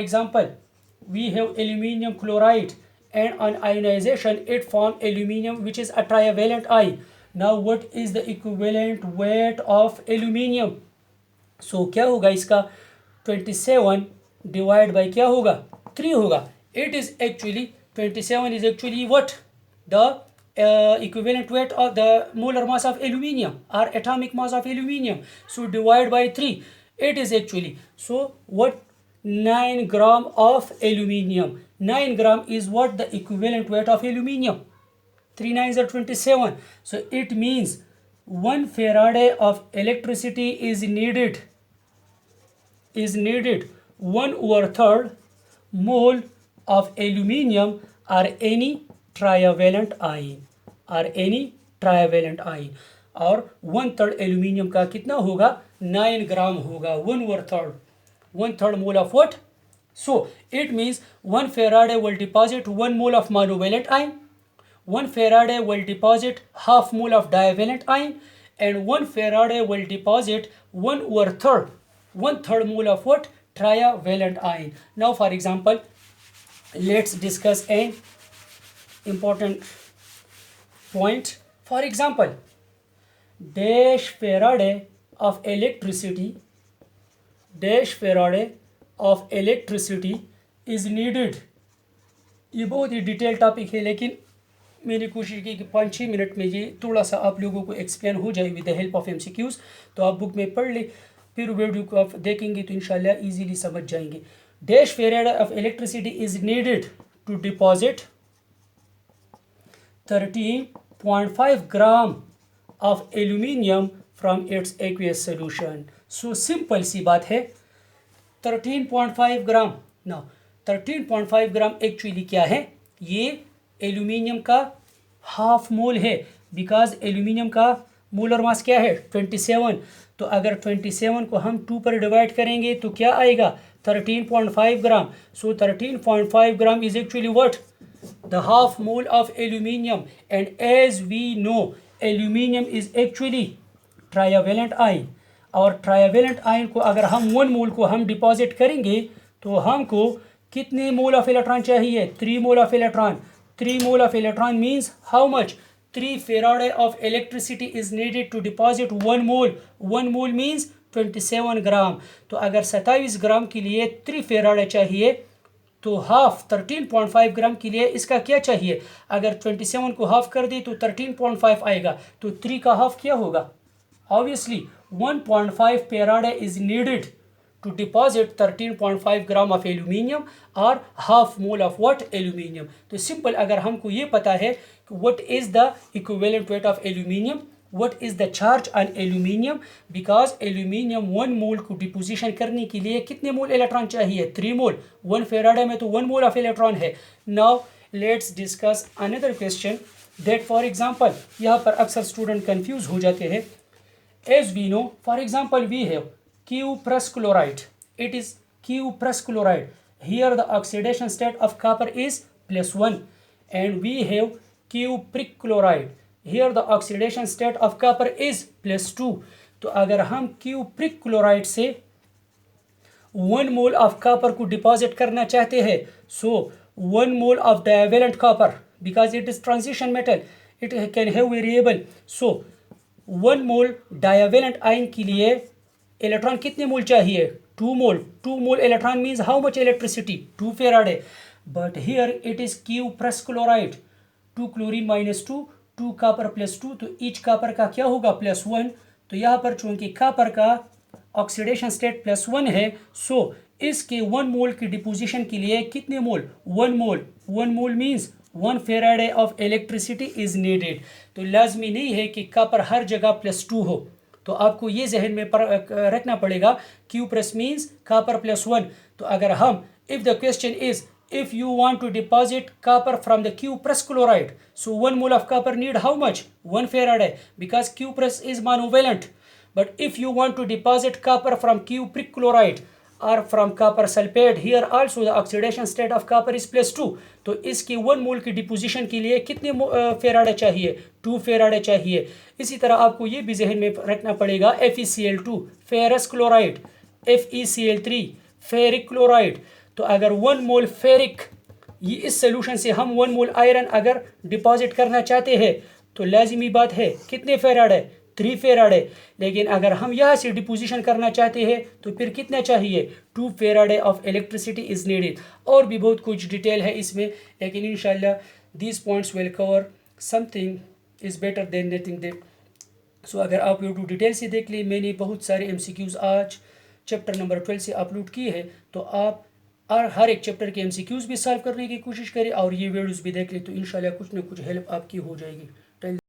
Example, we have aluminium chloride and on ionization it forms aluminium which is a trivalent ion. Now what is the equivalent weight of aluminium? So क्या होगा इसका 27 divide by क्या होगा 3 होगा. It is actually 27 is actually what the equivalent weight of the molar mass of aluminium or atomic mass of aluminium. So divide by 3. It is actually so what 9 gram of aluminium. 9 gram is what the equivalent weight of aluminium. 3 9s are 27. So it means 1 Faraday of electricity is needed 1/3 mole of aluminium or any trivalent ion और 1/3 aluminium का कितना होगा 9 ग्राम होगा 1/3 mole of what? So it means 1 Faraday will deposit 1 mole of monovalent ion, 1 Faraday will deposit half mole of divalent ion, and 1 Faraday will deposit 1/3 mole of what? Trivalent ion. Now for example, let's discuss an important point. For example, dash Faraday of electricity is needed. ये बहुत ही detail topic है लेकिन मैंने कोशिश की कि 5-6 minute में ये थोड़ा सा आप लोगों को एक्सप्लेन हो जाए with the help of MCQs. तो आप बुक में पढ़ ले फिर वीडियो को आप देखेंगे तो इंशाल्लाह इजीली समझ जाएंगे. Dash Faraday of electricity is needed to deposit 13.5 gram of aluminium from its aqueous solution. So simple सी बात है 13.5 ग्राम. नाउ 13.5 ग्राम एक्चुअली क्या है ये एल्यूमिनियम का हाफ मोल है बिकॉज एल्यूमिनियम का मोलर मास क्या है 27. तो अगर 27 को हम 2 पर डिवाइड करेंगे तो क्या आएगा 13.5 gram. So 13.5 gram is actually what the half mole of aluminium and as we know aluminium is actually trivalent ion. और ट्राइवेलेंट आयन को अगर हम 1 मोल को हम डिपॉजिट करेंगे तो हमको कितने मोल ऑफ इलेक्ट्रॉन चाहिए 3 मोल of electron. 3 mole of electron means how much 3 Faraday of electricity is needed to deposit 1 mole. 1 mole means 27 ग्राम. तो अगर 27 ग्राम के लिए 3 Faraday चाहिए तो हाफ 13.5 ग्राम के लिए इसका क्या चाहिए. अगर 27 को हाफ कर दे तो 13.5 आएगा. तो 3 का हाफ क्या होगा obviously 1.5 Faraday is needed to deposit 13.5 gram of aluminium or half mole of what aluminium. तो सिंपल अगर हमको ये पता है what is the equivalent weight of aluminium, what is the charge on aluminium, because aluminium 1 mole को deposition करने के लिए कितने मोल इलेक्ट्रॉन चाहिए 3 मोल. 1 Faraday में तो 1 मोल ऑफ इलेक्ट्रॉन है. Now let's discuss another question that for example यहाँ पर अक्सर स्टूडेंट कंफ्यूज हो जाते हैं. As we know for example we have cuprous chloride. It is cuprous chloride. Here the oxidation state of copper is +1 and we have cupric chloride. Here the oxidation state of copper is +2. तो अगर हम cupric chloride से 1 mole of copper को deposit करना चाहते हैं so 1 mole of divalent copper because it is transition metal it can have variable. So 1 mole divalent ion के लिए इलेक्ट्रॉन कितने मोल चाहिए 2 मोल. 2 मोल electron means how much electricity 2 Faraday. But here it is cuprous chloride 2 chlorine -2 2 copper +2. तो each copper का क्या होगा +1. तो यहाँ पर चूंकि कॉपर का ऑक्सीडेशन स्टेट +1 है सो इसके 1 मोल की डिपोजिशन के लिए कितने mole 1 mole. 1 mole means 1 Faraday of electricity is needed. तो लाजमी नहीं है कि कॉपर हर जगह +2 हो. तो आपको ये जहन में रखना पड़ेगा cuprous मीन्स कॉपर +1. तो अगर हम if the question is if you want to deposit copper from the cuprous chloride so 1 mole of copper need how much 1 Faraday because cuprous is monovalent. But if you want to deposit copper from cupric chloride or from copper sulfate here also the oxidation state of copper is +2. तो इसकी 1 मोल की deposition के लिए कितने Faraday चाहिए 2 Faraday चाहिए. इसी तरह आपको ये भी जहन में रखना पड़ेगा FeCl2 ferrous chloride FeCl3 ferric chloride. तो अगर 1 मोल फेरिक, ये इस सोल्यूशन से हम 1 मोल आयरन अगर डिपॉजिट करना चाहते हैं तो लाजिमी बात है कितने फेराड है, 3 फेराड है। लेकिन अगर हम यहाँ से डिपोजिशन करना चाहते हैं तो फिर कितना चाहिए, 2 Faraday of electricity is needed. और भी बहुत कुछ डिटेल है इसमें, लेकिन इंशाल्लाह these points will cover something is better than nothing that. So अगर आप वीडियो डिटेल से देख ली, मैंने बहुत सारे MCQs आज चैप्टर नंबर 12 से अपलोड किए हैं, तो आप हर एक चैप्टर के MCQs भी सॉल्व करने की कोशिश करें और ये वीडियोस भी देख लें, तो इंशाल्लाह कुछ ना कुछ हेल्प आपकी हो जाएगी।